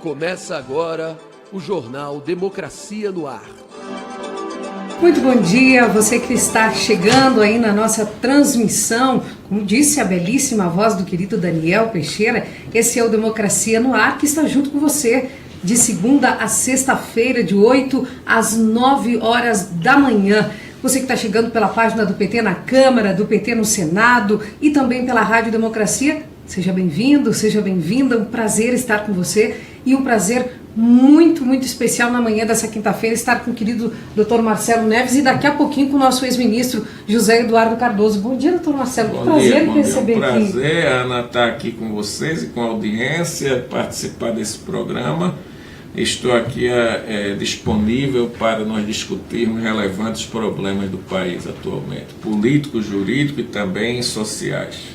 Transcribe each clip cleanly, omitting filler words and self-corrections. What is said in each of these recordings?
Começa agora o Jornal Democracia no Ar. Muito bom dia, você que está chegando aí na nossa transmissão. Como disse a belíssima voz do querido Daniel Peixeira, esse é o Democracia no Ar, que está junto com você de segunda a sexta-feira, de 8 às 9 horas da manhã. Você que está chegando pela página do PT na Câmara, do PT no Senado e também pela Rádio Democracia, seja bem-vindo, seja bem-vinda. Um prazer estar com você e um prazer muito especial na manhã dessa quinta-feira estar com o querido Dr. Marcelo Neves e daqui a pouquinho com o nosso ex-ministro José Eduardo Cardoso. Bom dia, Dr. Marcelo. Que prazer em receber aqui. Prazer, Ana, estar aqui com vocês e com a audiência, participar desse programa. Estou aqui disponível para nós discutirmos relevantes problemas do país atualmente, políticos, jurídicos e também sociais.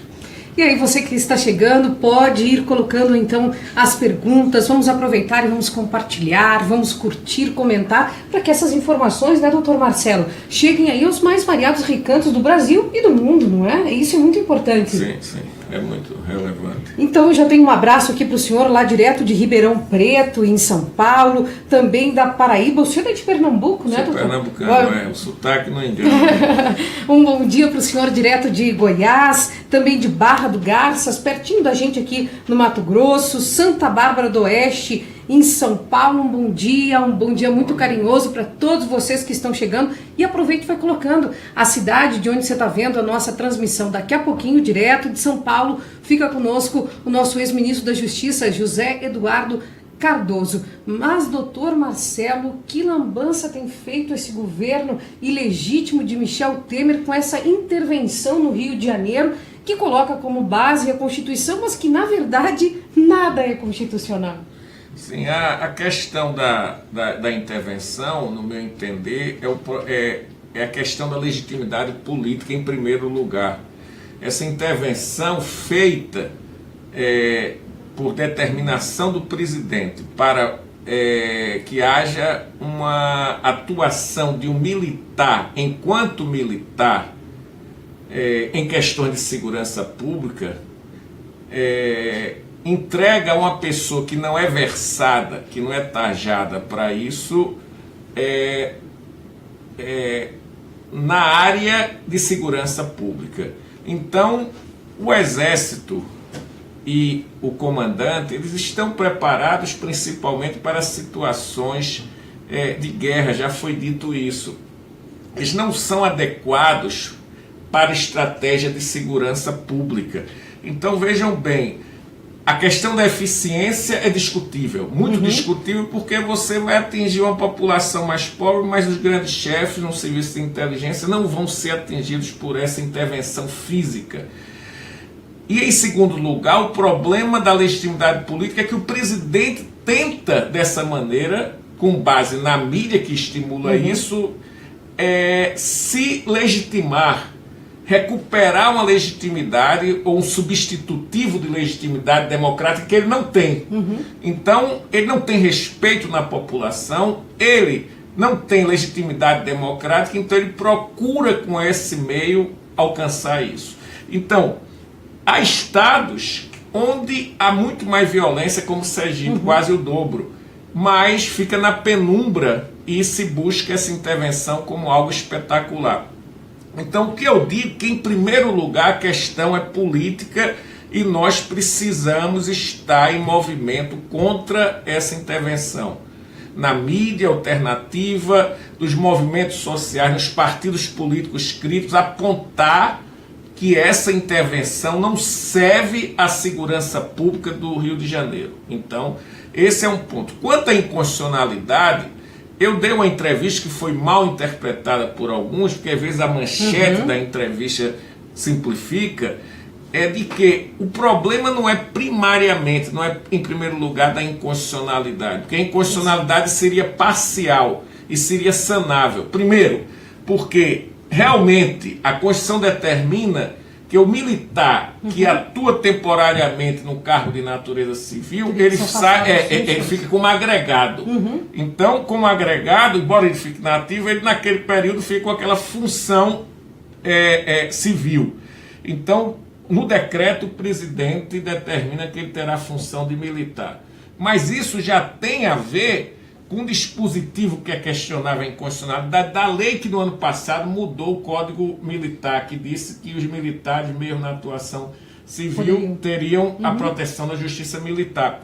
E aí, você que está chegando, pode ir colocando então as perguntas, vamos aproveitar e vamos compartilhar, vamos curtir, comentar, para que essas informações, né, doutor Marcelo, cheguem aí aos mais variados recantos do Brasil e do mundo, não é? Isso é muito importante. Sim, é muito relevante. Então eu já tenho um abraço aqui para o senhor lá direto de Ribeirão Preto, em São Paulo, também da Paraíba. O senhor é de Pernambuco, né, doutor? Pernambucano, o sotaque não engana. Um bom dia para o senhor direto de Goiás, também de Barra do Garças, pertinho da gente aqui no Mato Grosso, Santa Bárbara do Oeste, em São Paulo. Um bom dia muito carinhoso para todos vocês que estão chegando. E aproveite e vai colocando a cidade de onde você está vendo a nossa transmissão daqui a pouquinho, direto de São Paulo. Fica conosco o nosso ex-ministro da Justiça, José Eduardo Cardoso. Mas, doutor Marcelo, que lambança tem feito esse governo ilegítimo de Michel Temer com essa intervenção no Rio de Janeiro, que coloca como base a Constituição, mas que, na verdade, nada é constitucional. Sim, a questão da intervenção, no meu entender, é a questão da legitimidade política em primeiro lugar. Essa intervenção feita por determinação do presidente para que haja uma atuação de um militar, enquanto militar, em questões de segurança pública, entrega a uma pessoa que não é versada, que não é tajada para isso, na área de segurança pública. Então, o Exército e o comandante, eles estão preparados principalmente para situações de guerra, já foi dito isso. Eles não são adequados para estratégia de segurança pública. Então, vejam bem, a questão da eficiência é discutível, muito discutível, porque você vai atingir uma população mais pobre, mas os grandes chefes no serviço de inteligência não vão ser atingidos por essa intervenção física. E, em segundo lugar, o problema da legitimidade política é que o presidente tenta, dessa maneira, com base na mídia que estimula isso, se legitimar, recuperar uma legitimidade ou um substitutivo de legitimidade democrática que ele não tem. Então, ele não tem respeito na população, ele não tem legitimidade democrática, então ele procura com esse meio alcançar isso. Então, há estados onde há muito mais violência, como Sergipe, quase o dobro, mas fica na penumbra e se busca essa intervenção como algo espetacular. Então, o que eu digo é que, em primeiro lugar, a questão é política e nós precisamos estar em movimento contra essa intervenção. Na mídia alternativa, dos movimentos sociais, nos partidos políticos críticos, apontar que essa intervenção não serve à segurança pública do Rio de Janeiro. Então, esse é um ponto. Quanto à inconstitucionalidade, eu dei uma entrevista que foi mal interpretada por alguns, porque às vezes a manchete da entrevista simplifica, é de que o problema não é primariamente, não é em primeiro lugar da inconstitucionalidade, porque a inconstitucionalidade seria parcial e seria sanável. Primeiro, porque realmente a Constituição determina que o militar que atua temporariamente no cargo de natureza civil, ele fica como agregado. Então, como agregado, embora ele fique na ativa, ele naquele período fica com aquela função civil. Então, no decreto, o presidente determina que ele terá função de militar. Mas isso já tem a ver com um dispositivo que é questionável a inconstitucionalidade da lei que no ano passado mudou o Código Militar, que disse que os militares, mesmo na atuação civil, teriam a proteção da justiça militar.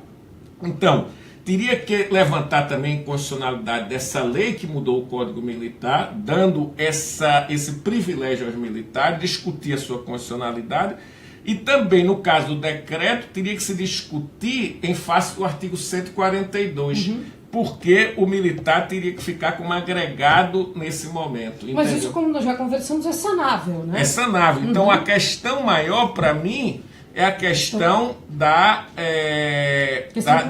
Então, teria que levantar também a inconstitucionalidade dessa lei que mudou o Código Militar, dando esse privilégio aos militares, discutir a sua constitucionalidade, e também, no caso do decreto, teria que se discutir em face do artigo 142, porque o militar teria que ficar como agregado nesse momento. Mas entendeu? isso, como nós já conversamos, é sanável, né? É sanável. Então, a questão maior para mim é a questão da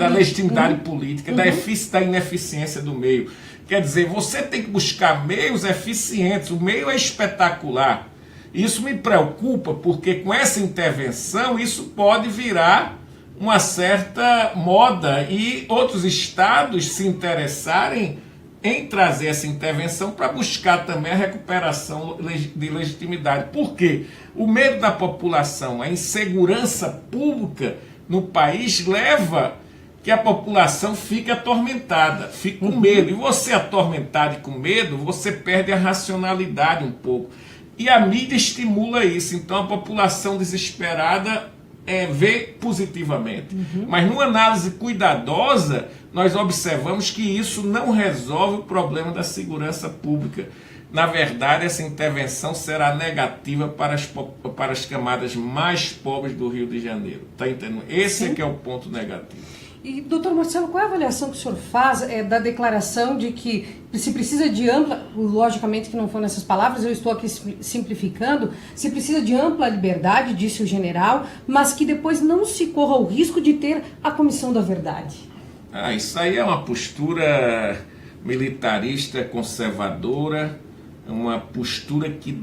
legitimidade política, da ineficiência do meio. Quer dizer, você tem que buscar meios eficientes, o meio é espetacular. Isso me preocupa, porque com essa intervenção, isso pode virar uma certa moda e outros estados se interessarem em trazer essa intervenção para buscar também a recuperação de legitimidade. Por quê? O medo da população, a insegurança pública no país leva que a população fique atormentada, fique com medo. E você atormentado e com medo, você perde a racionalidade um pouco. E a mídia estimula isso. Então a população desesperada vê positivamente. Mas numa análise cuidadosa, nós observamos que isso não resolve o problema da segurança pública. Na verdade, essa intervenção será negativa para as camadas mais pobres do Rio de Janeiro. Está entendendo? Esse é que é o ponto negativo. E, doutor Marcelo, qual é a avaliação que o senhor faz da declaração de que se precisa de ampla, logicamente que não foram essas palavras, eu estou aqui simplificando, se precisa de ampla liberdade, disse o general, mas que depois não se corra o risco de ter a comissão da verdade? Isso aí é uma postura militarista, conservadora, uma postura que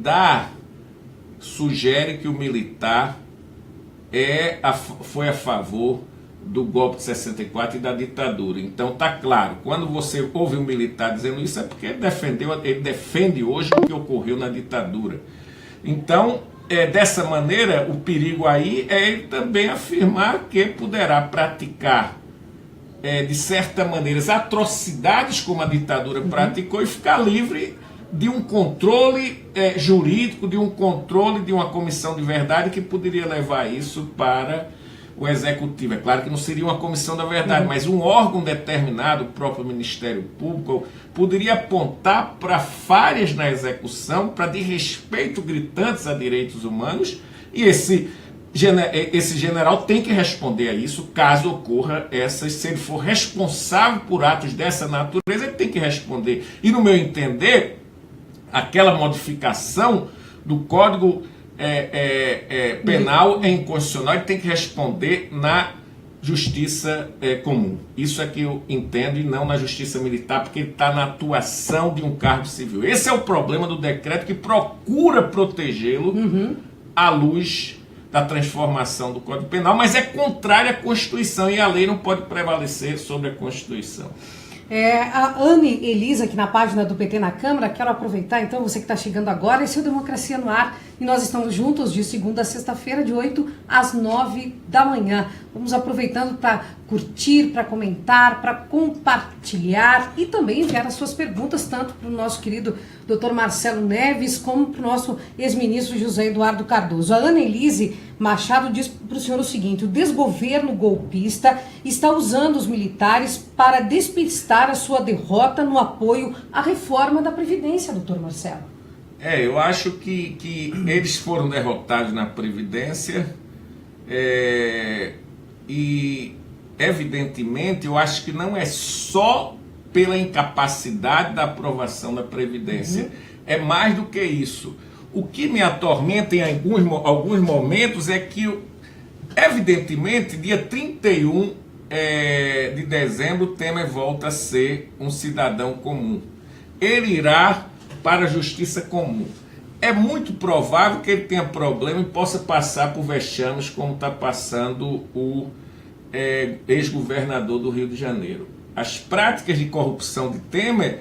sugere que o militar foi a favor do golpe de 64 e da ditadura. Então está claro, quando você ouve um militar dizendo isso, é porque ele defende hoje o que ocorreu na ditadura. Então, dessa maneira, o perigo aí é ele também afirmar que poderá praticar, de certa maneira, as atrocidades como a ditadura praticou e ficar livre de um controle jurídico, de um controle de uma comissão de verdade que poderia levar isso para o executivo. É claro que não seria uma comissão da verdade, mas um órgão determinado, o próprio Ministério Público, poderia apontar para falhas na execução, para desrespeito gritantes a direitos humanos, e esse general tem que responder a isso, caso ocorra se ele for responsável por atos dessa natureza, ele tem que responder. E no meu entender, aquela modificação do Código Penal é inconstitucional e tem que responder na justiça comum. Isso é que eu entendo, e não na justiça militar, porque ele está na atuação de um cargo civil. Esse é o problema do decreto, que procura protegê-lo à luz da transformação do Código Penal, mas é contrário à Constituição, e a lei não pode prevalecer sobre a Constituição. A Anne Elisa, aqui na página do PT na Câmara, quero aproveitar, então, você que está chegando agora, esse é o Democracia no Ar, e nós estamos juntos de segunda a sexta-feira, de 8 às 9 da manhã. Vamos aproveitando para curtir, para comentar, para compartilhar e também enviar as suas perguntas, tanto para o nosso querido Dr. Marcelo Neves, como para o nosso ex-ministro José Eduardo Cardoso. A Ana Elise Machado diz para o senhor o seguinte: o desgoverno golpista está usando os militares para despistar a sua derrota no apoio à reforma da Previdência, doutor Marcelo. Eu acho que eles foram derrotados na Previdência e, evidentemente, eu acho que não é só pela incapacidade da aprovação da Previdência, é mais do que isso. O que me atormenta em alguns momentos é que, evidentemente, dia 31 de dezembro, Temer volta a ser um cidadão comum. Ele irá para a justiça comum. É muito provável que ele tenha problema e possa passar por vexames como está passando o ex-governador do Rio de Janeiro. As práticas de corrupção de Temer,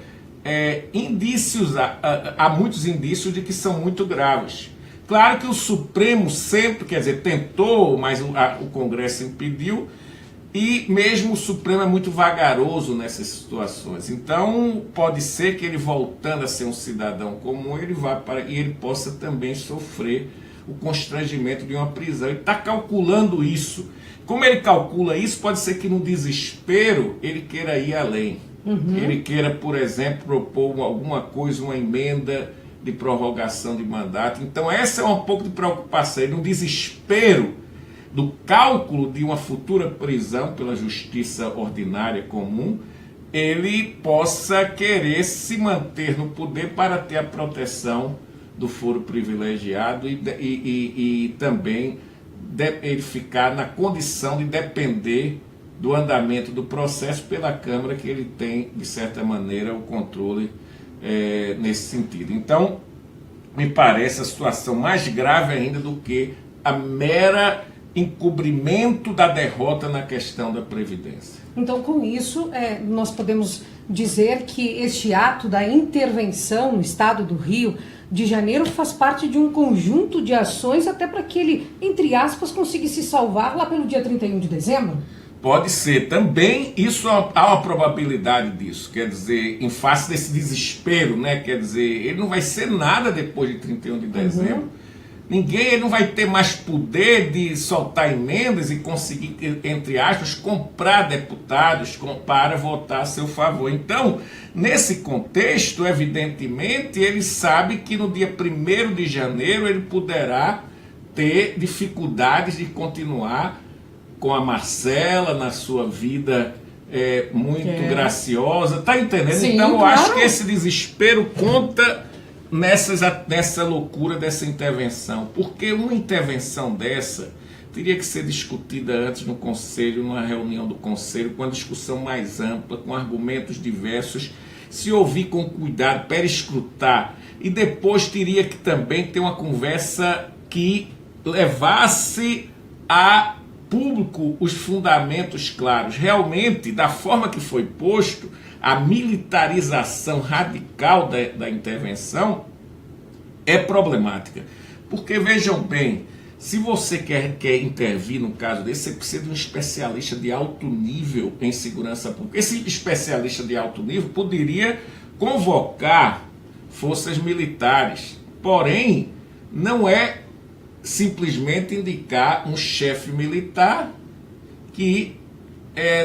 há muitos indícios de que são muito graves. Claro que o Supremo sempre, tentou, mas o Congresso impediu, E mesmo o Supremo é muito vagaroso nessas situações. Então, pode ser que ele, voltando a ser um cidadão comum, ele vá para e ele possa também sofrer o constrangimento de uma prisão. Ele está calculando isso. Como ele calcula isso, pode ser que no desespero ele queira ir além. Ele queira, por exemplo, propor alguma coisa, uma emenda de prorrogação de mandato. Então, essa é um pouco de preocupação. Ele, no desespero do cálculo de uma futura prisão pela justiça ordinária comum, ele possa querer se manter no poder para ter a proteção do foro privilegiado e também ele ficar na condição de depender do andamento do processo pela Câmara, que ele tem, de certa maneira, o controle nesse sentido. Então, me parece a situação mais grave ainda do que a mera encobrimento da derrota na questão da Previdência. Então, com isso, nós podemos dizer que este ato da intervenção no estado do Rio de Janeiro faz parte de um conjunto de ações até para que ele, entre aspas, consiga se salvar lá pelo dia 31 de dezembro? Pode ser. Também isso há uma probabilidade disso. Quer dizer, em face desse desespero, né? Quer dizer, ele não vai ser nada depois de 31 de dezembro. Ele não vai ter mais poder de soltar emendas e conseguir, entre aspas, comprar deputados para votar a seu favor. Então, nesse contexto, evidentemente, ele sabe que no dia 1º de janeiro ele poderá ter dificuldades de continuar com a Marcela na sua vida muito graciosa. Está entendendo? Sim, então, eu claro. acho que esse desespero conta nessa loucura dessa intervenção, porque uma intervenção dessa teria que ser discutida antes no Conselho, numa reunião do Conselho, com a discussão mais ampla, com argumentos diversos, se ouvir com cuidado, perescrutar, e depois teria que também ter uma conversa que levasse a público os fundamentos claros. Realmente, da forma que foi posto, a militarização radical da intervenção é problemática. Porque, vejam bem, se você quer intervir no caso desse, você precisa de um especialista de alto nível em segurança pública. Esse especialista de alto nível poderia convocar forças militares, porém, não é simplesmente indicar um chefe militar que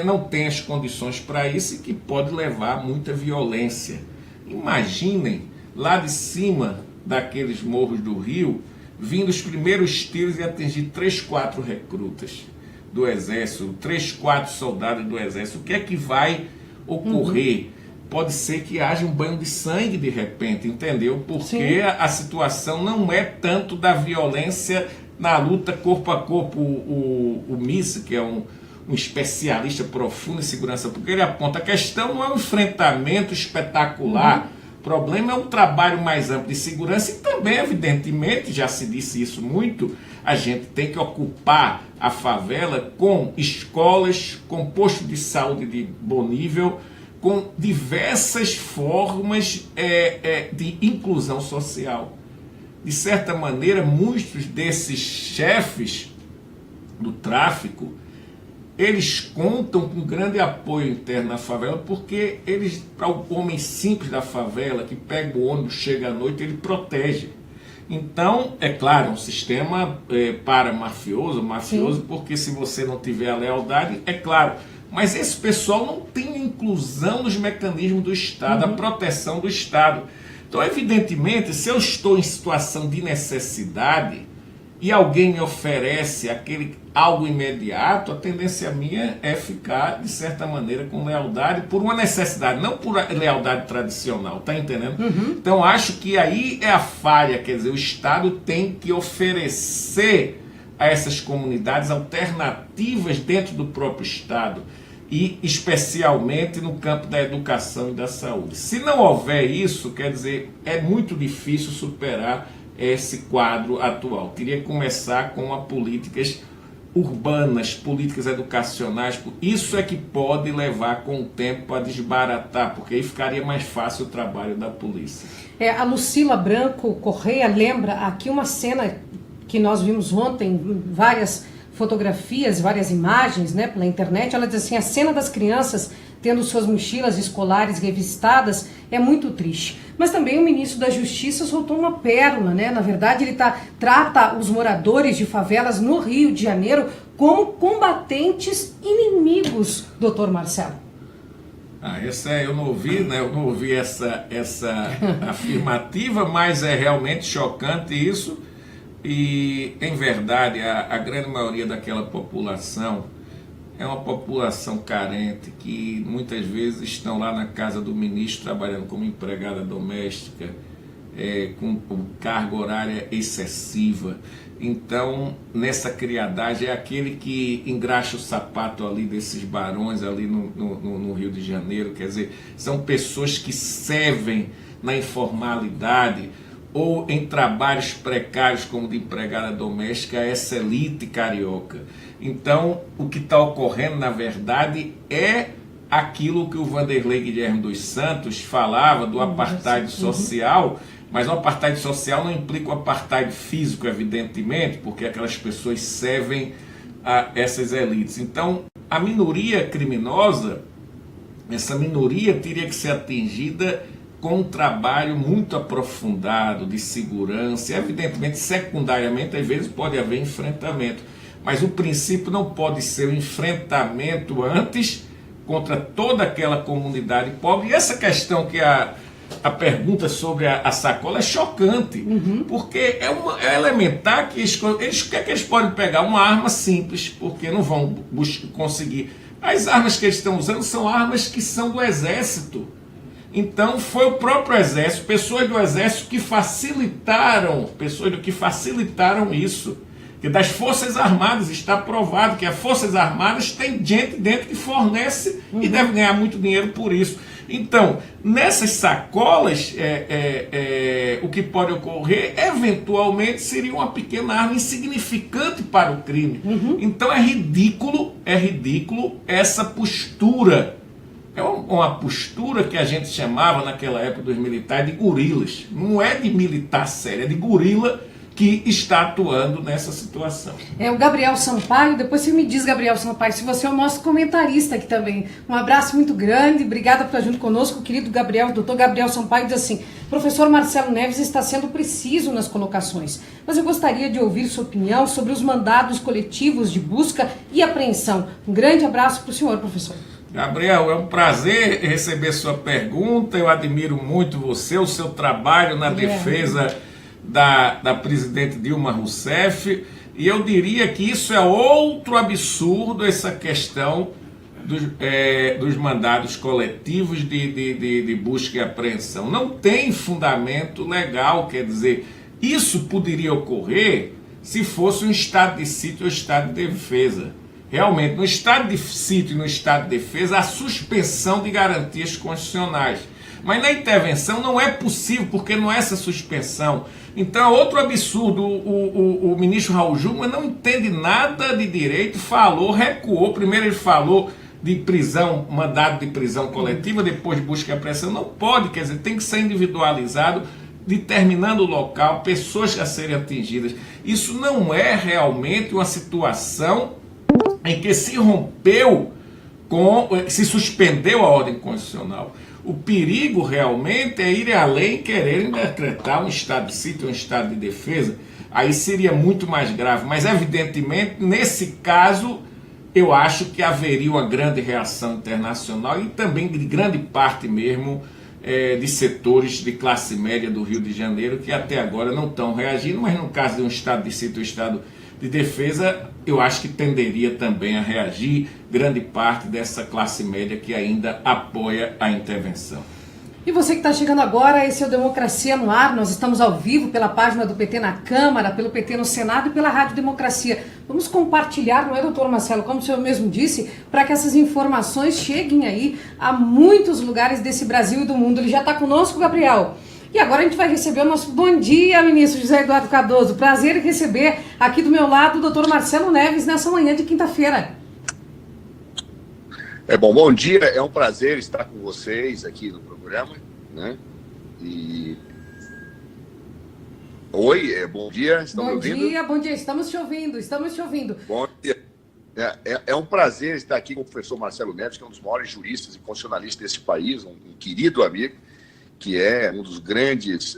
não tem as condições para isso e que pode levar a muita violência. Imaginem, lá de cima daqueles morros do Rio, vindo os primeiros tiros e atingir 3, 4 recrutas do Exército, 3, 4 soldados do Exército. O que é que vai ocorrer? Pode ser que haja um banho de sangue de repente, entendeu? Porque a situação não é tanto da violência na luta corpo a corpo. O Missa, que é um especialista profundo em segurança pública, ele aponta: a questão não é um enfrentamento espetacular, o problema é um trabalho mais amplo de segurança, e também, evidentemente, já se disse isso muito, a gente tem que ocupar a favela com escolas, com posto de saúde de bom nível, com diversas formas de inclusão social. De certa maneira, muitos desses chefes do tráfico, eles contam com grande apoio interno na favela, porque eles, para o homem simples da favela, que pega o ônibus, chega à noite, ele protege. Então, é claro, é um sistema para mafioso, porque se você não tiver a lealdade, é claro. Mas esse pessoal não tem inclusão nos mecanismos do Estado, a proteção do Estado. Então, evidentemente, se eu estou em situação de necessidade e alguém me oferece algo imediato, a tendência minha é ficar, de certa maneira, com lealdade por uma necessidade, não por lealdade tradicional, tá entendendo? Então, acho que aí é a falha, quer dizer, o Estado tem que oferecer a essas comunidades alternativas dentro do próprio Estado, e especialmente no campo da educação e da saúde. Se não houver isso, quer dizer, é muito difícil superar esse quadro atual. Teria que começar com políticas urbanas, políticas educacionais. Isso é que pode levar com o tempo a desbaratar, porque aí ficaria mais fácil o trabalho da polícia. A Lucila Branco Correia lembra aqui uma cena que nós vimos ontem em várias fotografias, várias imagens, né, pela internet. Ela diz assim, a cena das crianças tendo suas mochilas escolares revistadas é muito triste. Mas também o ministro da Justiça soltou uma pérola, né? Na verdade, ele trata os moradores de favelas no Rio de Janeiro como combatentes inimigos, doutor Marcelo. Eu não ouvi, né? Eu não ouvi essa afirmativa, mas é realmente chocante isso. E, em verdade, a grande maioria daquela população é uma população carente que muitas vezes estão lá na casa do ministro trabalhando como empregada doméstica, com carga horária excessiva. Então, nessa criadagem, é aquele que engraxa o sapato ali desses barões ali no Rio de Janeiro. Quer dizer, são pessoas que servem na informalidade ou em trabalhos precários como de empregada doméstica, essa elite carioca. Então, o que está ocorrendo, na verdade, é aquilo que o Vanderlei Guilherme dos Santos falava do apartheid social, mas o apartheid social não implica o apartheid físico, evidentemente, porque aquelas pessoas servem a essas elites. Então, a minoria criminosa, essa minoria teria que ser atingida com um trabalho muito aprofundado de segurança. Evidentemente, secundariamente, às vezes pode haver enfrentamento, mas o princípio não pode ser o enfrentamento antes contra toda aquela comunidade pobre. E essa questão que a pergunta sobre a sacola é chocante, porque é elementar que eles podem pegar uma arma simples, porque não vão conseguir. As armas que eles estão usando são armas que são do exército. Então foi o próprio exército, pessoas do exército que facilitaram isso. Que das Forças Armadas está provado que as Forças Armadas tem gente dentro que fornece e deve ganhar muito dinheiro por isso. Então, nessas sacolas, o que pode ocorrer, eventualmente, seria uma pequena arma insignificante para o crime. Então é ridículo essa postura. É uma postura que a gente chamava naquela época dos militares de gorilas. Não é de militar sério, é de gorila que está atuando nessa situação. É o Gabriel Sampaio. Depois você me diz, Gabriel Sampaio, se você é o nosso comentarista aqui também. Um abraço muito grande, obrigada por estar junto conosco, o querido Gabriel. O doutor Gabriel Sampaio diz assim: professor Marcelo Neves está sendo preciso nas colocações, mas eu gostaria de ouvir sua opinião sobre os mandados coletivos de busca e apreensão. Um grande abraço para o senhor, professor. Gabriel, é um prazer receber sua pergunta. Eu admiro muito você, o seu trabalho na defesa da presidente Dilma Rousseff, e eu diria que isso é outro absurdo, essa questão dos mandados coletivos de busca e apreensão. Não tem fundamento legal, quer dizer, isso poderia ocorrer se fosse um estado de sítio ou estado de defesa. Realmente, no estado de sítio e no estado de defesa, há suspensão de garantias constitucionais. Mas na intervenção não é possível, porque não é essa suspensão. Então é outro absurdo. O ministro Raul Jungmann não entende nada de direito, recuou. Primeiro ele falou de prisão, mandado de prisão coletiva, depois de busca e apreensão. Não pode, quer dizer, tem que ser individualizado, determinando o local, pessoas a serem atingidas. Isso não é realmente uma situação em que se suspendeu a ordem constitucional. O perigo realmente é ir além e quererem decretar um estado de sítio, um estado de defesa. Aí seria muito mais grave, mas evidentemente nesse caso eu acho que haveria uma grande reação internacional e também de grande parte mesmo de setores de classe média do Rio de Janeiro que até agora não estão reagindo, mas no caso de um estado de sítio, um estado de defesa, eu acho que tenderia também a reagir grande parte dessa classe média que ainda apoia a intervenção. E você que está chegando agora, esse é o Democracia no Ar. Nós estamos ao vivo pela página do PT na Câmara, pelo PT no Senado e pela Rádio Democracia. Vamos compartilhar, não é, doutor Marcelo, como o senhor mesmo disse, para que essas informações cheguem aí a muitos lugares desse Brasil e do mundo. Ele já está conosco, Gabriel. E agora a gente vai receber o nosso bom dia, ministro José Eduardo Cardoso. Prazer em receber aqui do meu lado o doutor Marcelo Neves nessa manhã de quinta-feira. Bom dia, é um prazer estar com vocês aqui no programa, né? E Oi, bom dia, estão me ouvindo? Bom dia, estamos te ouvindo, estamos te ouvindo. Bom dia. É um prazer estar aqui com o professor Marcelo Neves, que é um dos maiores juristas e constitucionalistas desse país, um querido amigo, que é um dos grandes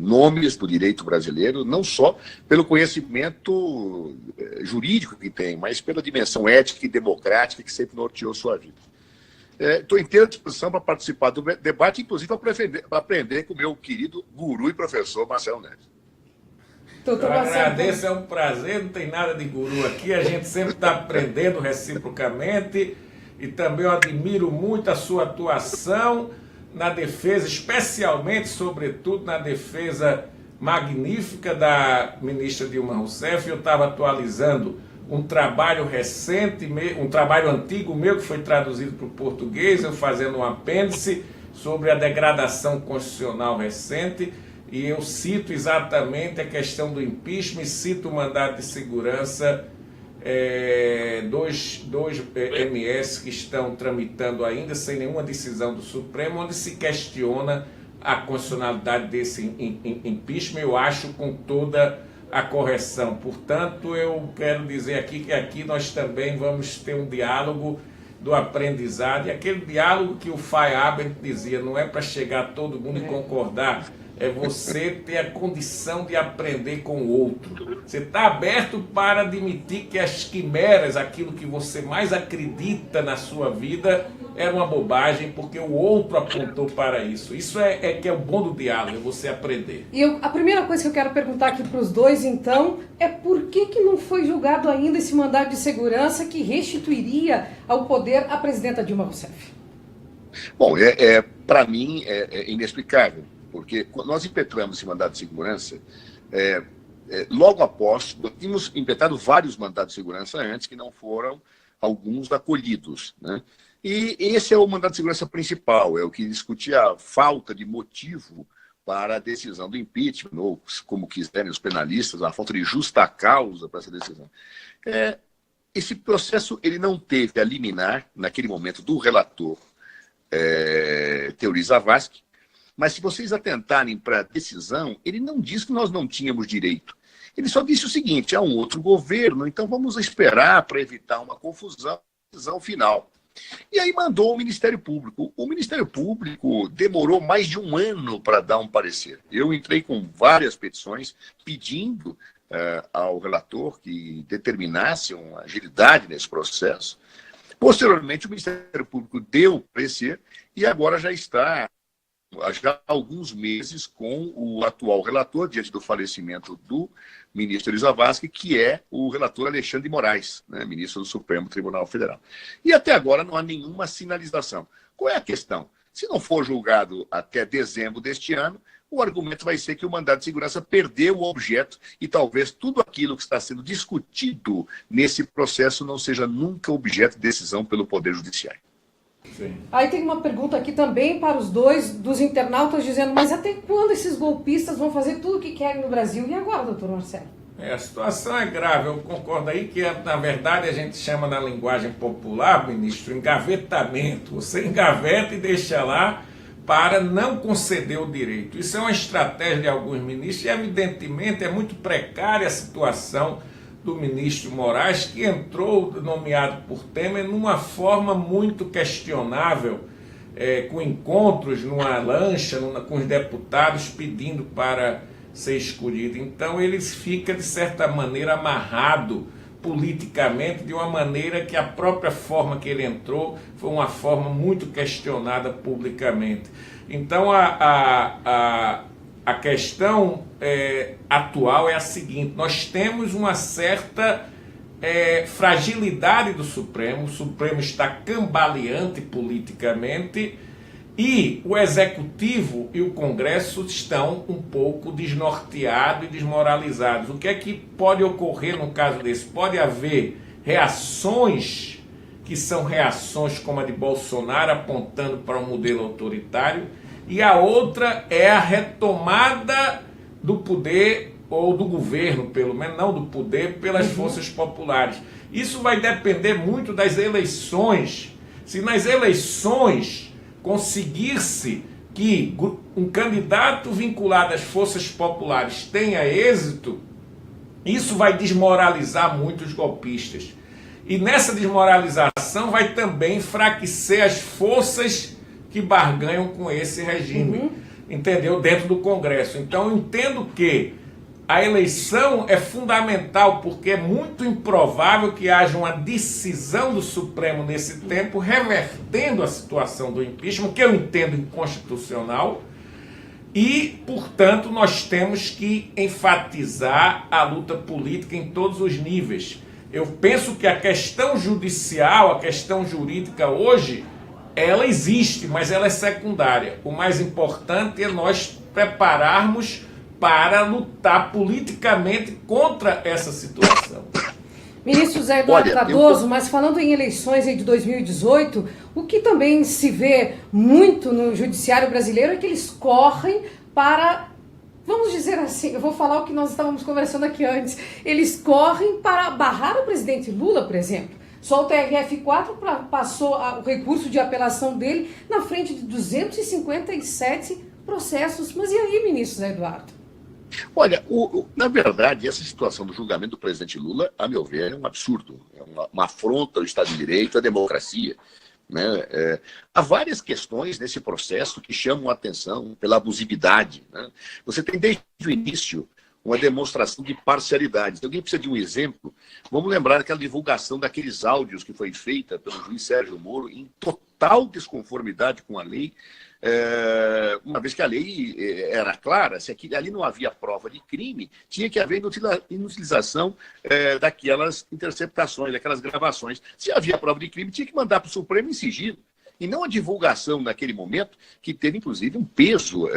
nomes do direito brasileiro, não só pelo conhecimento jurídico que tem, mas pela dimensão ética e democrática que sempre norteou sua vida. Estou inteira disposição para participar do debate, inclusive para aprender com o meu querido guru e professor Marcelo Neves. Eu agradeço, é um prazer, não tem nada de guru aqui, a gente sempre está aprendendo reciprocamente e também eu admiro muito a sua atuação na defesa, especialmente, sobretudo, na defesa magnífica da ministra Dilma Rousseff. Eu estava atualizando um trabalho recente, um trabalho antigo meu, que foi traduzido para o português, eu fazendo um apêndice sobre a degradação constitucional recente, e eu cito exatamente a questão do impeachment, cito o mandado de segurança, dois MS que estão tramitando ainda, sem nenhuma decisão do Supremo, onde se questiona a constitucionalidade desse impeachment, eu acho com toda a correção. Portanto, eu quero dizer aqui que aqui nós também vamos ter um diálogo do aprendizado, e aquele diálogo que o Feyerabend dizia, não é para chegar todo mundo e concordar, é você ter a condição de aprender com o outro. Você está aberto para admitir que as quimeras, aquilo que você mais acredita na sua vida, era uma bobagem, porque o outro apontou para isso. Isso que é o bom do diálogo, é você aprender. E a primeira coisa que eu quero perguntar aqui para os dois, então, é por que não foi julgado ainda esse mandado de segurança que restituiria ao poder a presidenta Dilma Rousseff? Bom, para mim é inexplicável, porque nós impetramos esse mandado de segurança logo após, nós tínhamos impetrado vários mandados de segurança antes que não foram alguns acolhidos, né? E esse é o mandado de segurança principal, é o que discutia a falta de motivo para a decisão do impeachment, ou como quiserem os penalistas, a falta de justa causa para essa decisão. Esse processo ele não teve a liminar, naquele momento, do relator Teori Zavascki, mas se vocês atentarem para a decisão, ele não diz que nós não tínhamos direito. Ele só disse o seguinte: há um outro governo, então vamos esperar para evitar uma confusão, decisão final. E aí mandou o Ministério Público. O Ministério Público demorou mais de um ano para dar um parecer. Eu entrei com várias petições pedindo ao relator que determinasse uma agilidade nesse processo. Posteriormente, o Ministério Público deu o parecer e agora já está há alguns meses com o atual relator, diante do falecimento do ministro Zavascki, que é o relator Alexandre de Moraes, né, ministro do Supremo Tribunal Federal. E até agora não há nenhuma sinalização. Qual é a questão? Se não for julgado até dezembro deste ano, o argumento vai ser que o mandado de segurança perdeu o objeto e talvez tudo aquilo que está sendo discutido nesse processo não seja nunca objeto de decisão pelo Poder Judiciário. Sim. Aí tem uma pergunta aqui também para os dois, dos internautas, dizendo: mas até quando esses golpistas vão fazer tudo o que querem no Brasil? E agora, doutor Marcelo? A situação é grave, eu concordo aí que, na verdade, a gente chama na linguagem popular, ministro, engavetamento. Você engaveta e deixa lá para não conceder o direito. Isso é uma estratégia de alguns ministros e, evidentemente, é muito precária a situação do ministro Moraes, que entrou, nomeado por Temer, numa forma muito questionável, com encontros numa lancha, com os deputados pedindo para ser escolhido. Então ele fica, de certa maneira, amarrado politicamente, de uma maneira que a própria forma que ele entrou foi uma forma muito questionada publicamente. Então a questão atual é a seguinte: nós temos uma certa fragilidade do Supremo, o Supremo está cambaleante politicamente e o Executivo e o Congresso estão um pouco desnorteados e desmoralizados. O que é que pode ocorrer no caso desse? Pode haver reações que são reações como a de Bolsonaro, apontando para um modelo autoritário, e a outra é a retomada do poder, ou do governo, pelo menos, não do poder, pelas forças populares. Isso vai depender muito das eleições. Se nas eleições conseguir-se que um candidato vinculado às forças populares tenha êxito, isso vai desmoralizar muito os golpistas. E nessa desmoralização vai também enfraquecer as forças que barganham com esse regime, entendeu? Dentro do Congresso. Então eu entendo que a eleição é fundamental, porque é muito improvável que haja uma decisão do Supremo nesse tempo revertendo a situação do impeachment, que eu entendo inconstitucional, e, portanto, nós temos que enfatizar a luta política em todos os níveis. Eu penso que a questão judicial, a questão jurídica hoje, ela existe, mas ela é secundária. O mais importante é nós prepararmos para lutar politicamente contra essa situação. Ministro José Eduardo Cardoso, mas falando em eleições aí de 2018, o que também se vê muito no judiciário brasileiro é que eles correm para, vamos dizer assim, eu vou falar o que nós estávamos conversando aqui antes, eles correm para barrar o presidente Lula, por exemplo. Só o TRF4 passou o recurso de apelação dele na frente de 257 processos. Mas e aí, ministro José Eduardo? Olha, na verdade, essa situação do julgamento do presidente Lula, a meu ver, é um absurdo. É uma afronta ao Estado de Direito, à democracia. Né? Há várias questões nesse processo que chamam a atenção pela abusividade. Né? Você tem desde o início uma demonstração de parcialidade. Se alguém precisa de um exemplo, vamos lembrar daquela divulgação daqueles áudios que foi feita pelo juiz Sérgio Moro em total desconformidade com a lei, uma vez que a lei era clara, se ali não havia prova de crime, tinha que haver inutilização daquelas interceptações, daquelas gravações. Se havia prova de crime, tinha que mandar para o Supremo em sigilo. E não a divulgação naquele momento, que teve, inclusive, um peso,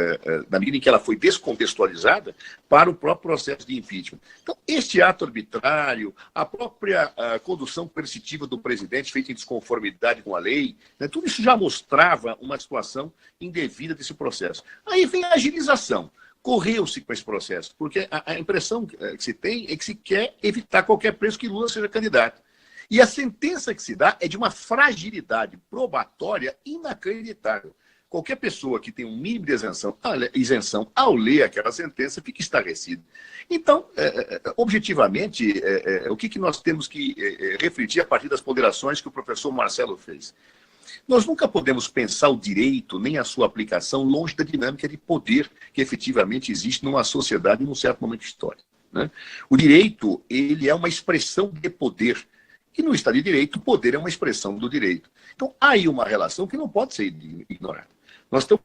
na medida em que ela foi descontextualizada, para o próprio processo de impeachment. Então, este ato arbitrário, a própria condução coercitiva do presidente, feita em desconformidade com a lei, né, tudo isso já mostrava uma situação indevida desse processo. Aí vem a agilização. Correu-se com esse processo, porque a impressão que se tem é que se quer evitar qualquer preço que Lula seja candidato. E a sentença que se dá é de uma fragilidade probatória inacreditável. Qualquer pessoa que tem um mínimo de isenção ao ler aquela sentença fica estarrecida. Então, objetivamente, o que nós temos que refletir a partir das ponderações que o professor Marcelo fez? Nós nunca podemos pensar o direito nem a sua aplicação longe da dinâmica de poder que efetivamente existe numa sociedade num certo momento histórico. Né? O direito, ele é uma expressão de poder. E no Estado de Direito, o poder é uma expressão do direito. Então, há aí uma relação que não pode ser ignorada. Nós temos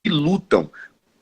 que lutam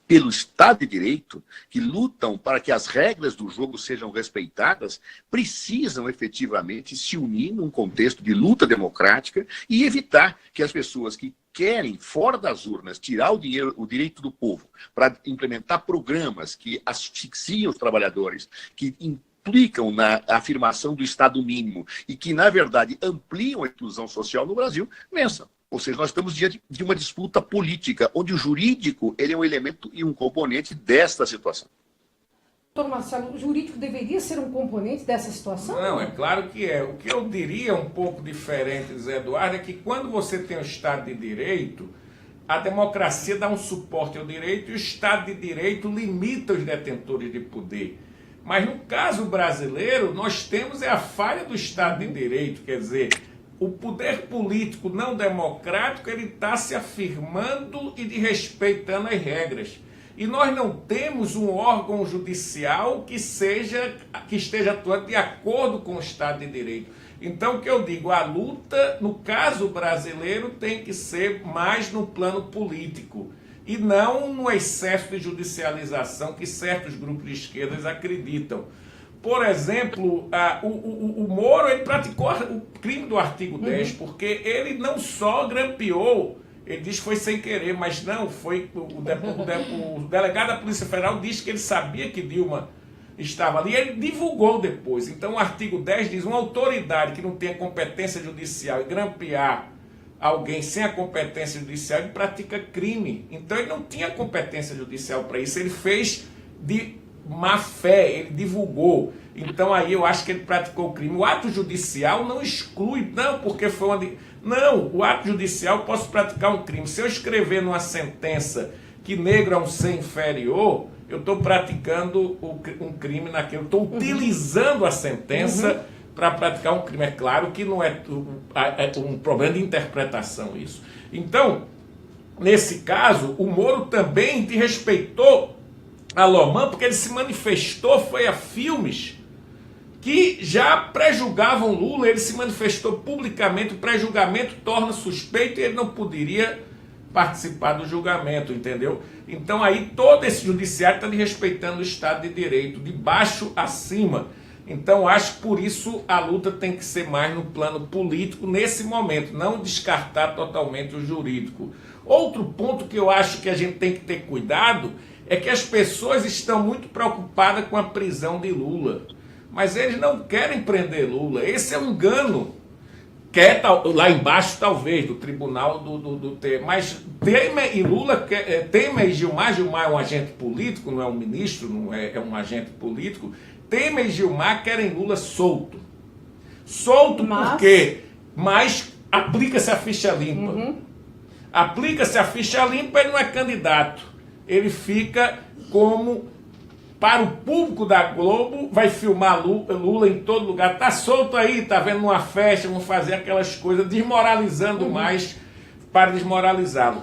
pelo Estado de Direito, que lutam para que as regras do jogo sejam respeitadas, precisam efetivamente se unir num contexto de luta democrática e evitar que as pessoas que querem, fora das urnas, tirar o direito do povo para implementar programas que asfixiam os trabalhadores, que implicam na afirmação do Estado mínimo e que, na verdade, ampliam a inclusão social no Brasil, vençam. Ou seja, nós estamos diante de uma disputa política, onde o jurídico ele é um elemento e um componente desta situação. Doutor Marcelo, o jurídico deveria ser um componente dessa situação? Não, é claro que é. O que eu diria um pouco diferente, Zé Eduardo, é que quando você tem o Estado de Direito, a democracia dá um suporte ao direito e o Estado de Direito limita os detentores de poder. Mas no caso brasileiro, nós temos a falha do Estado de Direito, quer dizer, o poder político não democrático ele está se afirmando e desrespeitando as regras. E nós não temos um órgão judicial que esteja atuando de acordo com o Estado de Direito. Então, o que eu digo, a luta, no caso brasileiro, tem que ser mais no plano político e não no excesso de judicialização que certos grupos de esquerdas acreditam. Por exemplo, o Moro ele praticou o crime do artigo 10, porque ele não só grampeou. Ele diz que foi sem querer, mas não, foi o delegado da Polícia Federal disse que ele sabia que Dilma estava ali, e ele divulgou depois. Então o artigo 10 diz, uma autoridade que não tenha competência judicial e grampear alguém sem a competência judicial, ele pratica crime. Então ele não tinha competência judicial para isso, ele fez de má fé, ele divulgou. Então aí eu acho que ele praticou o crime. O ato judicial não exclui, não, porque foi onde... Não, o ato judicial eu posso praticar um crime. Se eu escrever numa sentença que negro é um ser inferior, eu estou praticando um crime naquilo. Eu estou utilizando a sentença para praticar um crime. É claro que não é um problema de interpretação isso. Então, nesse caso, o Moro também desrespeitou a Lomã, porque ele se manifestou, foi a filmes que já pré-julgavam Lula, ele se manifestou publicamente, o pré-julgamento torna suspeito e ele não poderia participar do julgamento, entendeu? Então aí todo esse judiciário está desrespeitando o Estado de Direito, de baixo a cima. Então acho que por isso a luta tem que ser mais no plano político nesse momento, não descartar totalmente o jurídico. Outro ponto que eu acho que a gente tem que ter cuidado é que as pessoas estão muito preocupadas com a prisão de Lula. Mas eles não querem prender Lula. Esse é um engano. Quer lá embaixo, talvez, do tribunal do Temer. Mas Temer e Lula, Temer e Gilmar é um agente político, não é um ministro, não é um agente político. Temer e Gilmar querem Lula solto. Solto por quê? Mas aplica-se a ficha limpa. Aplica-se a ficha limpa, ele não é candidato. Ele fica como... Para o público da Globo, vai filmar Lula em todo lugar. Tá solto aí, tá vendo uma festa, vão fazer aquelas coisas, desmoralizando mais para desmoralizá-lo.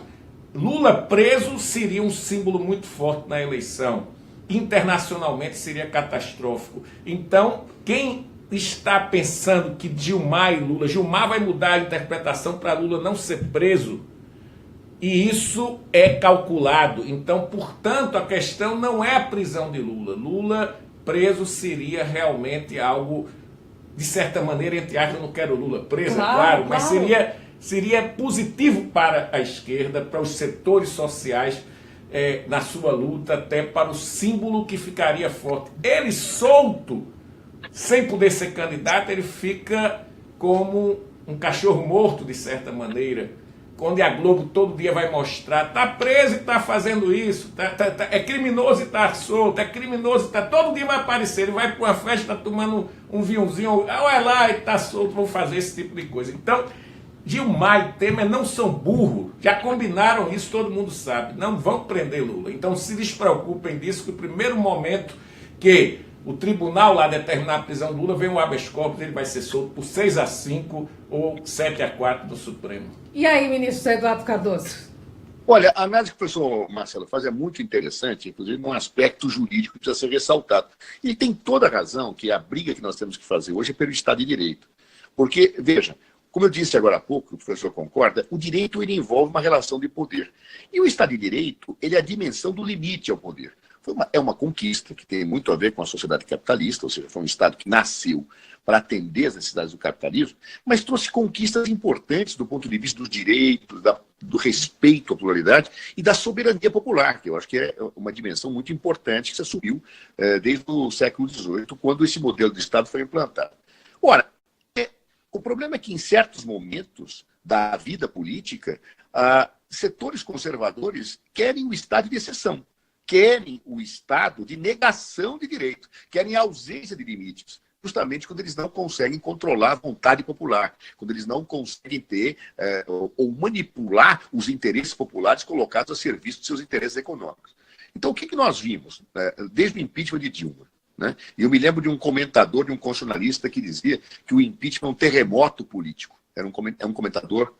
Lula preso seria um símbolo muito forte na eleição. Internacionalmente seria catastrófico. Então, quem está pensando que Gilmar vai mudar a interpretação para Lula não ser preso, e isso é calculado. Então, portanto, a questão não é a prisão de Lula. Lula preso seria realmente algo, de certa maneira, entre aspas, eu não quero Lula preso, claro, mas seria positivo para a esquerda, para os setores sociais, na sua luta, até para o símbolo que ficaria forte. Ele solto, sem poder ser candidato, ele fica como um cachorro morto, de certa maneira, onde a Globo todo dia vai mostrar, está preso e está fazendo isso, é criminoso e está solto, é criminoso e está... Todo dia vai aparecer, ele vai para uma festa, está tomando um vinhozinho, olha lá, e está solto, vão fazer esse tipo de coisa. Então, Gilmar e Temer não são burros, já combinaram isso, todo mundo sabe, não vão prender Lula. Então, se despreocupem disso, que o primeiro momento que o tribunal lá determinar a prisão do Lula, vem um habeas corpus, ele vai ser solto por 6-5 ou 7-4 do Supremo. E aí, ministro Eduardo Cardoso? Olha, a análise que o professor Marcelo faz é muito interessante, inclusive num aspecto jurídico que precisa ser ressaltado. E tem toda a razão que a briga que nós temos que fazer hoje é pelo Estado de Direito. Porque, veja, como eu disse agora há pouco, o professor concorda, o direito ele envolve uma relação de poder. E o Estado de Direito ele é a dimensão do limite ao poder. É uma conquista que tem muito a ver com a sociedade capitalista, ou seja, foi um Estado que nasceu para atender as necessidades do capitalismo, mas trouxe conquistas importantes do ponto de vista dos direitos, do respeito à pluralidade e da soberania popular, que eu acho que é uma dimensão muito importante que se assumiu desde o século XVIII, quando esse modelo de Estado foi implantado. Ora, o problema é que em certos momentos da vida política, setores conservadores querem o estado de exceção, querem o estado de negação de direitos, querem a ausência de limites, justamente quando eles não conseguem controlar a vontade popular, quando eles não conseguem ter ou manipular os interesses populares colocados a serviço de seus interesses econômicos. Então, o que nós vimos desde o impeachment de Dilma? Né? E eu me lembro de um comentador, de um constitucionalista que dizia que o impeachment é um terremoto político. Era um comentador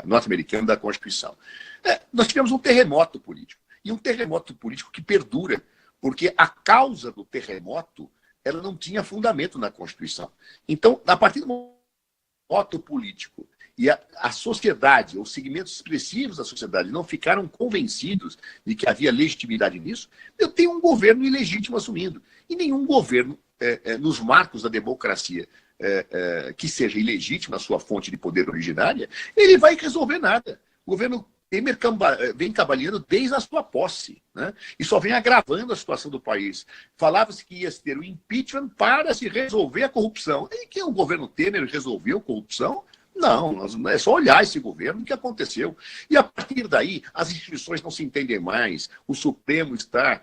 norte-americano da Constituição. Nós tivemos um terremoto político. E um terremoto político que perdura, porque a causa do terremoto ela não tinha fundamento na Constituição. Então, a partir do terremoto político e a sociedade, os segmentos expressivos da sociedade não ficaram convencidos de que havia legitimidade nisso, eu tenho um governo ilegítimo assumindo. E nenhum governo, nos marcos da democracia, que seja ilegítimo na sua fonte de poder originária, ele vai resolver nada. O governo Temer vem cambaleando desde a sua posse, né? E só vem agravando a situação do país. Falava-se que ia ter o impeachment para se resolver a corrupção. E que o governo Temer resolveu a corrupção? Não, é só olhar esse governo, o que aconteceu. E a partir daí, as instituições não se entendem mais, o Supremo está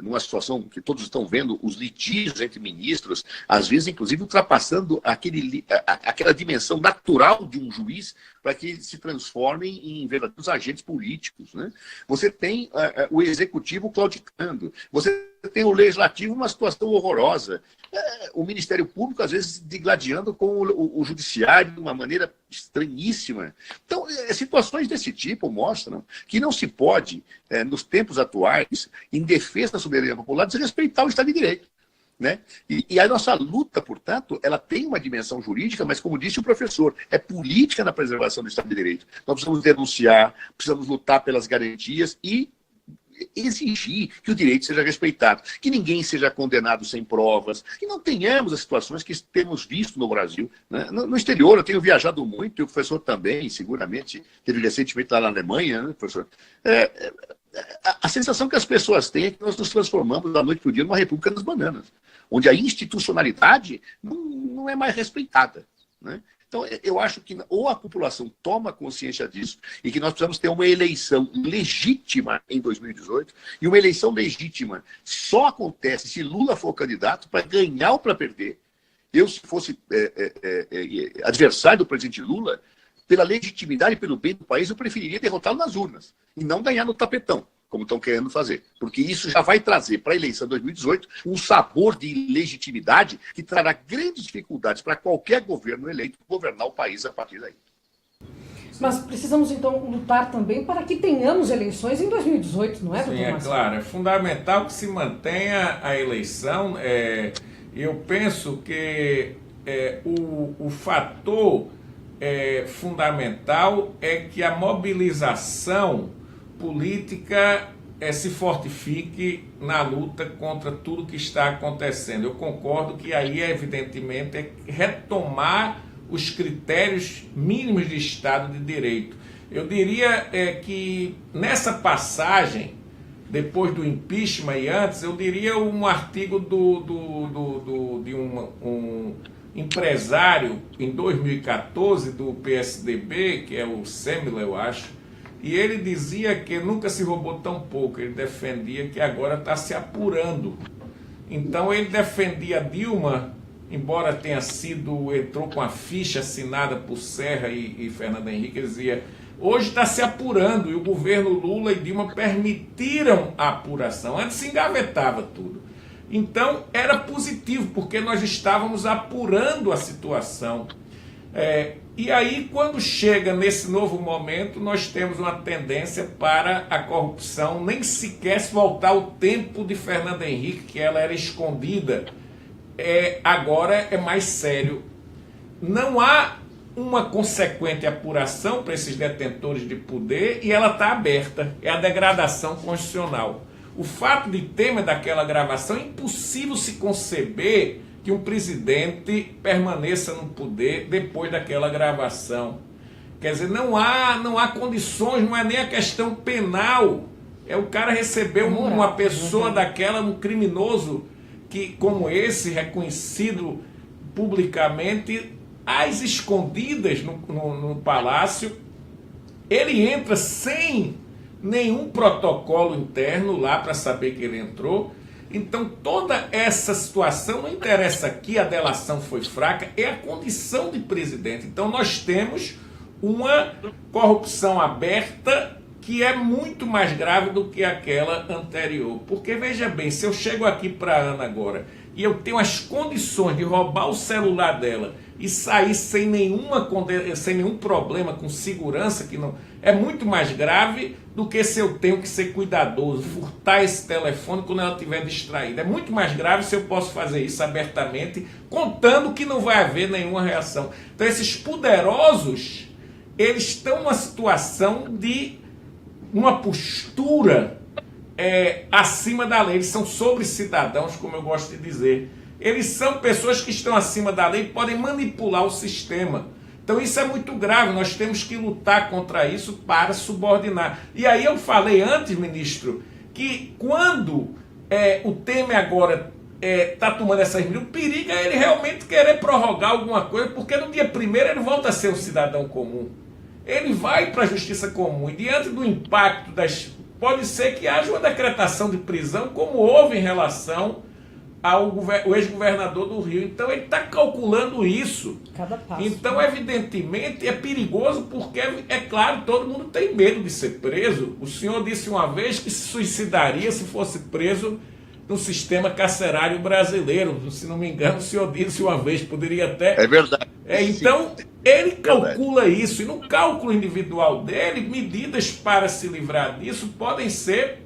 numa situação que todos estão vendo, os litígios entre ministros, às vezes, inclusive, ultrapassando aquela dimensão natural de um juiz para que eles se transformem em verdadeiros agentes políticos, né? Você tem o executivo claudicando, você tem o legislativo numa situação horrorosa, o Ministério Público, às vezes, digladiando com o judiciário de uma maneira estranhíssima. Então, situações desse tipo mostram que não se pode, nos tempos atuais, em defesa da soberania popular, desrespeitar o Estado de Direito, né? E a nossa luta, portanto, ela tem uma dimensão jurídica, mas, como disse o professor, é política na preservação do Estado de Direito. Nós precisamos denunciar, precisamos lutar pelas garantias e exigir que o direito seja respeitado, que ninguém seja condenado sem provas, que não tenhamos as situações que temos visto no Brasil, né? No exterior, eu tenho viajado muito, e o professor também, seguramente, teve recentemente lá na Alemanha, né, professor? A sensação que as pessoas têm é que nós nos transformamos da noite para o dia numa república das bananas, onde a institucionalidade não é mais respeitada, né? Então, eu acho que ou a população toma consciência disso e que nós precisamos ter uma eleição legítima em 2018, e uma eleição legítima só acontece se Lula for candidato para ganhar ou para perder. Eu, se fosse adversário do presidente Lula, pela legitimidade e pelo bem do país, eu preferiria derrotá-lo nas urnas e não ganhar no tapetão, como estão querendo fazer. Porque isso já vai trazer para a eleição de 2018 um sabor de legitimidade que trará grandes dificuldades para qualquer governo eleito governar o país a partir daí. Mas precisamos, então, lutar também para que tenhamos eleições em 2018, não é, doutor Sim, Marcelo? claro. É fundamental que se mantenha a eleição. Eu penso que o fator fundamental é que a mobilização política se fortifique na luta contra tudo que está acontecendo. Eu concordo que aí, evidentemente, é retomar os critérios mínimos de Estado de Direito. Eu diria que nessa passagem, depois do impeachment e antes, eu diria um artigo de um empresário em 2014 do PSDB, que é o Semler, eu acho, e ele dizia que nunca se roubou tão pouco. Ele defendia que agora está se apurando. Então ele defendia Dilma, embora entrou com a ficha assinada por Serra e Fernando Henrique, ele dizia, hoje está se apurando, e o governo Lula e Dilma permitiram a apuração. Antes se engavetava tudo. Então era positivo, porque nós estávamos apurando a situação. E aí, quando chega nesse novo momento, nós temos uma tendência para a corrupção, nem sequer se voltar ao tempo de Fernando Henrique, que ela era escondida. Agora é mais sério. Não há uma consequente apuração para esses detentores de poder e ela está aberta. É a degradação constitucional. O fato de tema daquela gravação, é impossível se conceber que um presidente permaneça no poder depois daquela gravação. Quer dizer, não há condições, não é nem a questão penal. É o cara receber uma pessoa daquela, um criminoso como esse, reconhecido publicamente, às escondidas no palácio. Ele entra sem nenhum protocolo interno lá para saber que ele entrou. Então toda essa situação, não interessa aqui, a delação foi fraca, é a condição de presidente. Então nós temos uma corrupção aberta que é muito mais grave do que aquela anterior. Porque veja bem, se eu chego aqui para a Ana agora e eu tenho as condições de roubar o celular dela e sair sem nenhum problema, com segurança, que não é muito mais grave do que se eu tenho que ser cuidadoso, furtar esse telefone quando ela estiver distraída. É muito mais grave se eu posso fazer isso abertamente, contando que não vai haver nenhuma reação. Então esses poderosos, eles estão numa situação de uma postura acima da lei. Eles são sobre-cidadãos, como eu gosto de dizer. Eles são pessoas que estão acima da lei e podem manipular o sistema. Então isso é muito grave, nós temos que lutar contra isso para subordinar. E aí eu falei antes, ministro, que quando o Temer agora está tomando essas medidas, o perigo é ele realmente querer prorrogar alguma coisa, porque no dia 1º ele volta a ser um cidadão comum. Ele vai para a justiça comum e diante do impacto das pode ser que haja uma decretação de prisão, como houve em relação ao ex-governador do Rio. Então ele está calculando isso. Cada passo. Então, evidentemente, é perigoso porque, é claro, todo mundo tem medo de ser preso. O senhor disse uma vez que se suicidaria se fosse preso no sistema carcerário brasileiro. Se não me engano, o senhor disse uma vez, poderia até... É verdade. Então, ele calcula isso, e no cálculo individual dele, medidas para se livrar disso podem ser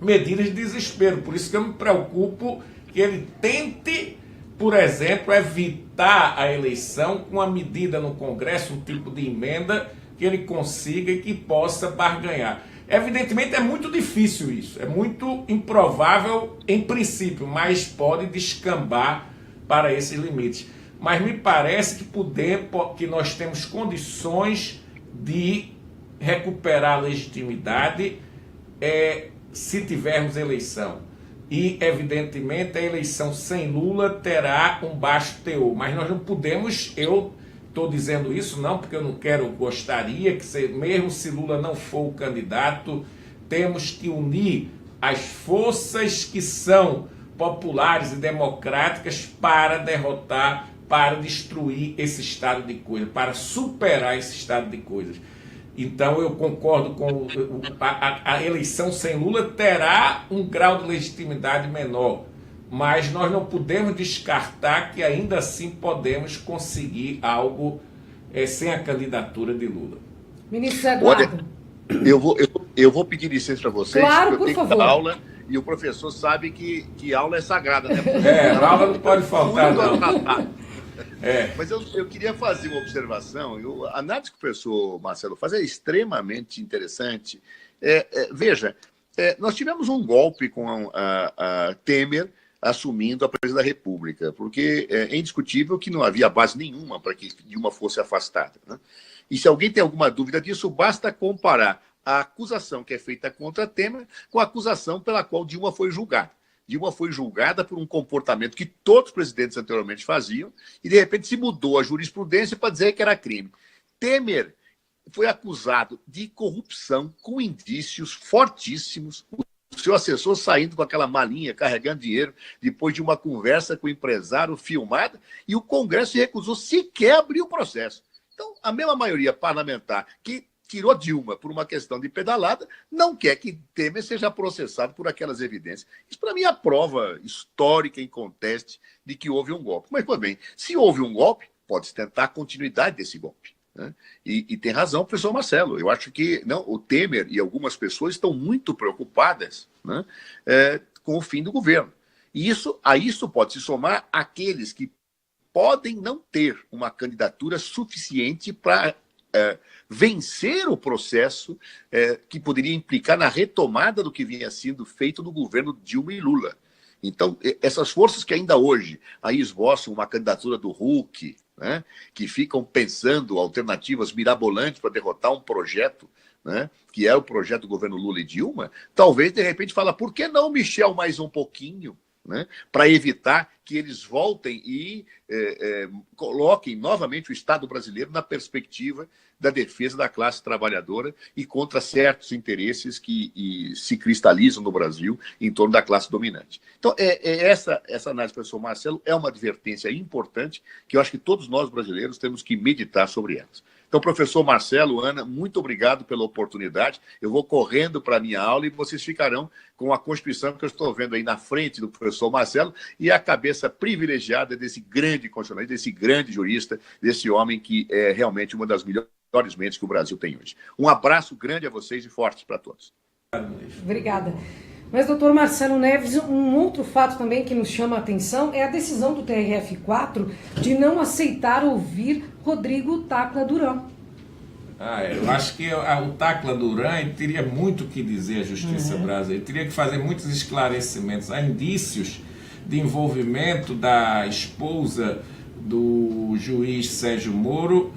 medidas de desespero. Por isso que eu me preocupo que ele tente, por exemplo, evitar a eleição com uma medida no Congresso, um tipo de emenda que ele consiga e que possa barganhar. Evidentemente é muito difícil isso, é muito improvável em princípio, mas pode descambar para esses limites. Mas me parece que nós temos condições de recuperar a legitimidade se tivermos eleição. E, evidentemente, a eleição sem Lula terá um baixo teor. Mas nós não podemos, eu estou dizendo isso não porque eu não gostaria que, mesmo se Lula não for o candidato, temos que unir as forças que são populares e democráticas para derrotar, para destruir esse estado de coisas, para superar esse estado de coisas. Então eu concordo com a eleição sem Lula terá um grau de legitimidade menor, mas nós não podemos descartar que ainda assim podemos conseguir algo sem a candidatura de Lula. Ministro Eduardo. Olha, eu vou pedir licença para vocês, claro, porque eu por tenho que dar favor. aula e o professor sabe que aula é sagrada, né? A aula não pode faltar, não. Mas eu queria fazer uma observação. A análise que o professor Marcelo faz é extremamente interessante. Veja, nós tivemos um golpe com a Temer assumindo a presidência da República, porque é indiscutível que não havia base nenhuma para que Dilma fosse afastada, né? E se alguém tem alguma dúvida disso, basta comparar a acusação que é feita contra Temer com a acusação pela qual Dilma foi julgada. Dilma foi julgada por um comportamento que todos os presidentes anteriormente faziam e, de repente, se mudou a jurisprudência para dizer que era crime. Temer foi acusado de corrupção com indícios fortíssimos. O seu assessor saindo com aquela malinha, carregando dinheiro, depois de uma conversa com o empresário filmada, e o Congresso se recusou sequer a abrir o processo. Então, a mesma maioria parlamentar que tirou Dilma por uma questão de pedalada, não quer que Temer seja processado por aquelas evidências. Isso, para mim, é a prova histórica, inconteste, de que houve um golpe. Mas, pois bem, se houve um golpe, pode-se tentar a continuidade desse golpe, né? E tem razão o professor Marcelo. Eu acho que o Temer e algumas pessoas estão muito preocupadas, né, com o fim do governo. E a isso pode se somar aqueles que podem não ter uma candidatura suficiente para vencer o processo que poderia implicar na retomada do que vinha sendo feito no governo Dilma e Lula. Então, essas forças que ainda hoje aí esboçam uma candidatura do Huck, né, que ficam pensando alternativas mirabolantes para derrotar um projeto, né, que é o projeto do governo Lula e Dilma, talvez, de repente, fala, por que não Michel mais um pouquinho? Né, para evitar que eles voltem e coloquem novamente o Estado brasileiro na perspectiva da defesa da classe trabalhadora e contra certos interesses que se cristalizam no Brasil em torno da classe dominante. Então, essa análise do professor Marcelo é uma advertência importante que eu acho que todos nós brasileiros temos que meditar sobre elas. Então, professor Marcelo, Ana, muito obrigado pela oportunidade. Eu vou correndo para a minha aula e vocês ficarão com a Constituição que eu estou vendo aí na frente do professor Marcelo e a cabeça privilegiada desse grande constitucionalista, desse grande jurista, desse homem que é realmente uma das melhores mentes que o Brasil tem hoje. Um abraço grande a vocês e forte para todos. Obrigada. Mas, doutor Marcelo Neves, um outro fato também que nos chama a atenção é a decisão do TRF4 de não aceitar ouvir Rodrigo Tacla Duran. Eu acho que o Tacla Duran teria muito o que dizer à justiça brasileira, teria que fazer muitos esclarecimentos. Há indícios de envolvimento da esposa do juiz Sérgio Moro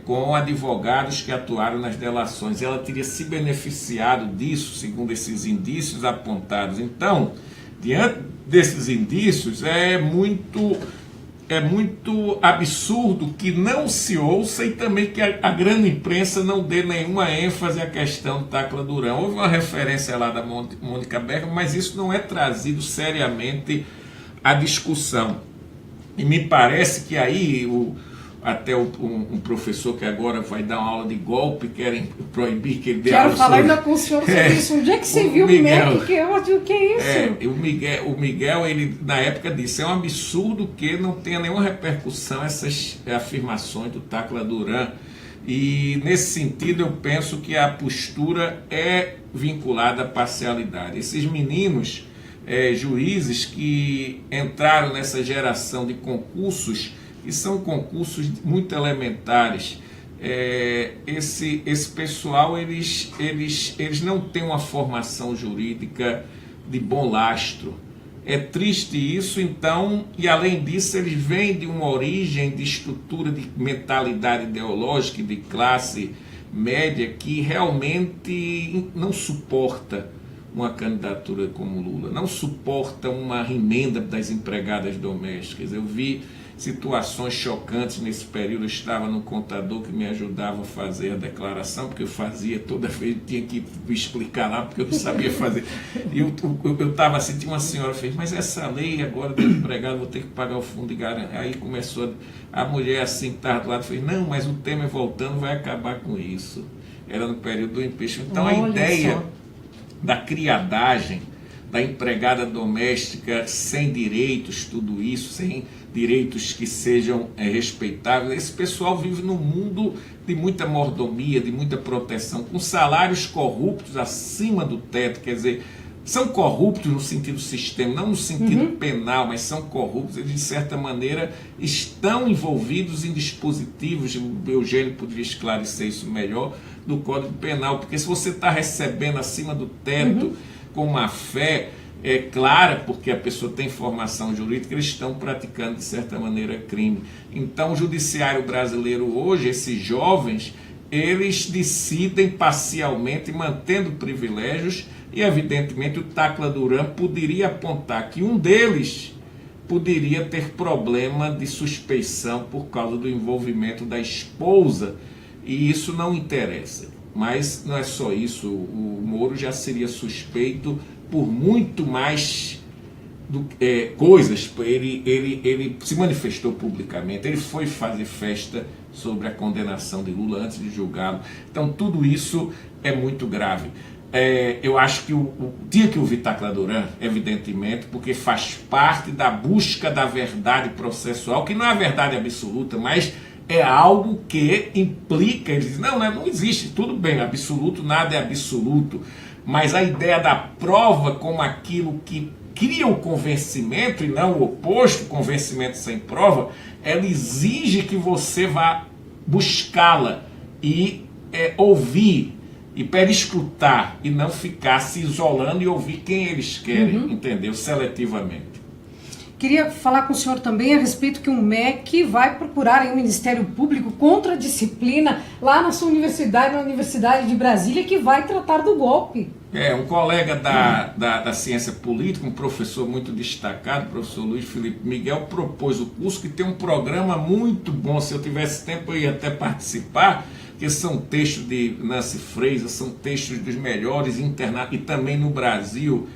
com advogados que atuaram nas delações. Ela teria se beneficiado disso, segundo esses indícios apontados. Então, diante desses indícios, é muito muito absurdo que não se ouça e também que a grande imprensa não dê nenhuma ênfase à questão do Tacla Duran. Houve uma referência lá da Mônica Bergamo, mas isso não é trazido seriamente à discussão. E me parece que aí até um professor que agora vai dar uma aula de golpe, querem proibir que ele dê aula. Quero falar ainda com o senhor sobre isso. Onde é que você viu o MEC? Que é isso? O Miguel, ele na época disse, é um absurdo que não tenha nenhuma repercussão essas afirmações do Tacla Duran. E nesse sentido eu penso que a postura é vinculada à parcialidade. Esses meninos, juízes que entraram nessa geração de concursos, que são concursos muito elementares, esse pessoal eles não têm uma formação jurídica de bom lastro. É triste isso, então, e além disso eles vêm de uma origem de estrutura de mentalidade ideológica e de classe média que realmente não suporta uma candidatura como Lula, não suporta uma remenda das empregadas domésticas. Eu vi situações chocantes nesse período. Eu estava no contador que me ajudava a fazer a declaração, porque eu fazia toda vez, tinha que explicar lá, porque eu não sabia fazer. E eu estava assim, tinha uma senhora que fez, mas essa lei agora do empregado, vou ter que pagar o fundo de garantia. Aí começou a mulher assim, que estava do lado, fez, não, mas o Temer voltando vai acabar com isso. Era no período do impeachment. Então a ideia da criadagem, da empregada doméstica sem direitos, tudo isso, sem direitos que sejam respeitáveis. Esse pessoal vive num mundo de muita mordomia, de muita proteção, com salários corruptos acima do teto, quer dizer, são corruptos no sentido sistema, não no sentido penal, mas são corruptos, eles de certa maneira estão envolvidos em dispositivos, o Eugênio poderia esclarecer isso melhor, do Código Penal, porque se você está recebendo acima do teto com má fé, é clara, porque a pessoa tem formação jurídica, eles estão praticando de certa maneira crime. Então o judiciário brasileiro hoje, esses jovens, eles decidem parcialmente, mantendo privilégios, e evidentemente o Tacla Duran poderia apontar que um deles poderia ter problema de suspeição por causa do envolvimento da esposa, e isso não interessa. Mas não é só isso, o Moro já seria suspeito por muito mais coisas. Ele se manifestou publicamente, ele foi fazer festa sobre a condenação de Lula antes de julgá-lo. Então tudo isso é muito grave. Eu acho que tinha que ouvir Tacla Duran, evidentemente, porque faz parte da busca da verdade processual, que não é a verdade absoluta, mas é algo que implica, ele diz, não existe, tudo bem, absoluto, nada é absoluto, mas a ideia da prova como aquilo que cria o convencimento e não o oposto, convencimento sem prova, ela exige que você vá buscá-la e ouvir, e perscrutar, e não ficar se isolando e ouvir quem eles querem, entendeu? Seletivamente. Queria falar com o senhor também a respeito que o MEC vai procurar aí o Ministério Público contra a disciplina lá na sua universidade, na Universidade de Brasília, que vai tratar do golpe. Um colega da ciência política, um professor muito destacado, o professor Luiz Felipe Miguel, propôs o curso, que tem um programa muito bom. Se eu tivesse tempo eu ia até participar, que são textos de Nancy Fraser, são textos dos melhores internados, e também no Brasil,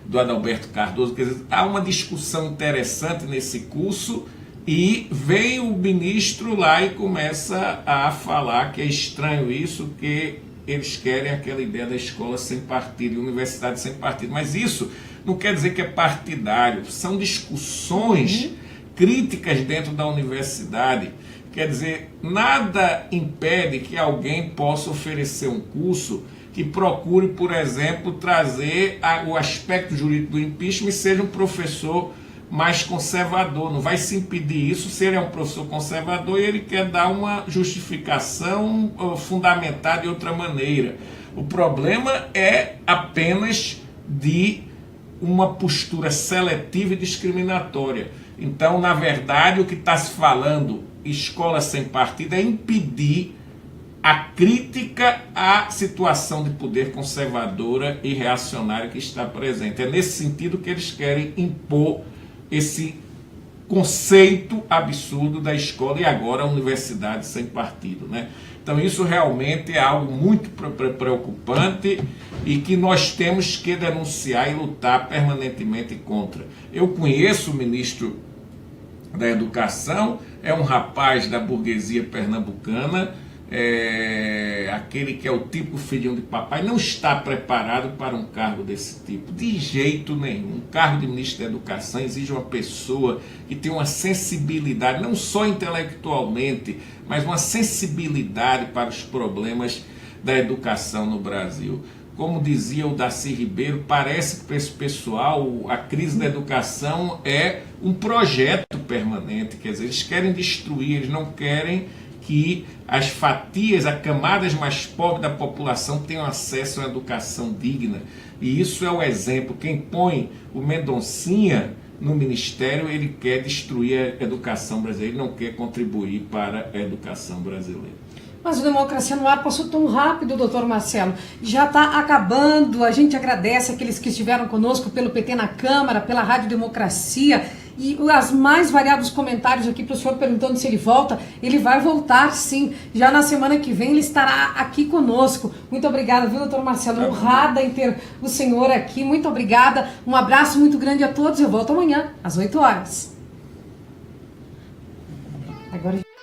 do Adalberto Cardoso. Quer dizer, há uma discussão interessante nesse curso, e vem o ministro lá e começa a falar que é estranho isso, que eles querem aquela ideia da escola sem partido, universidade sem partido. Mas isso não quer dizer que é partidário, são discussões críticas dentro da universidade. Quer dizer, nada impede que alguém possa oferecer um curso que procure, por exemplo, trazer o aspecto jurídico do impeachment e seja um professor mais conservador. Não vai se impedir isso se ele é um professor conservador e ele quer dar uma justificação fundamentada de outra maneira. O problema é apenas de uma postura seletiva e discriminatória. Então, na verdade, o que está se falando, escola sem partido, é impedir a crítica à situação de poder conservadora e reacionária que está presente. É nesse sentido que eles querem impor esse conceito absurdo da escola e agora a universidade sem partido, né? Então isso realmente é algo muito preocupante e que nós temos que denunciar e lutar permanentemente contra. Eu conheço o ministro da Educação, é um rapaz da burguesia pernambucana, aquele que é o típico filhinho de papai, não está preparado para um cargo desse tipo, de jeito nenhum. Um cargo de ministro da Educação exige uma pessoa que tem uma sensibilidade, não só intelectualmente, mas uma sensibilidade para os problemas da educação no Brasil. Como dizia o Darcy Ribeiro, parece que para esse pessoal a crise da educação é um projeto permanente, quer dizer, eles querem destruir, eles não querem que as fatias, as camadas mais pobres da população tenham acesso a uma educação digna. E isso é o exemplo. Quem põe o Mendoncinha no ministério, ele quer destruir a educação brasileira, ele não quer contribuir para a educação brasileira. Mas o Democracia no Ar passou tão rápido, doutor Marcelo. Já está acabando. A gente agradece aqueles que estiveram conosco pelo PT na Câmara, pela Rádio Democracia. E os mais variados comentários aqui para o senhor perguntando se ele volta. Ele vai voltar, sim. Já na semana que vem ele estará aqui conosco. Muito obrigada, viu, doutor Marcelo? Honrada em ter o senhor aqui. Muito obrigada. Um abraço muito grande a todos. Eu volto amanhã, às 8 horas. Agora...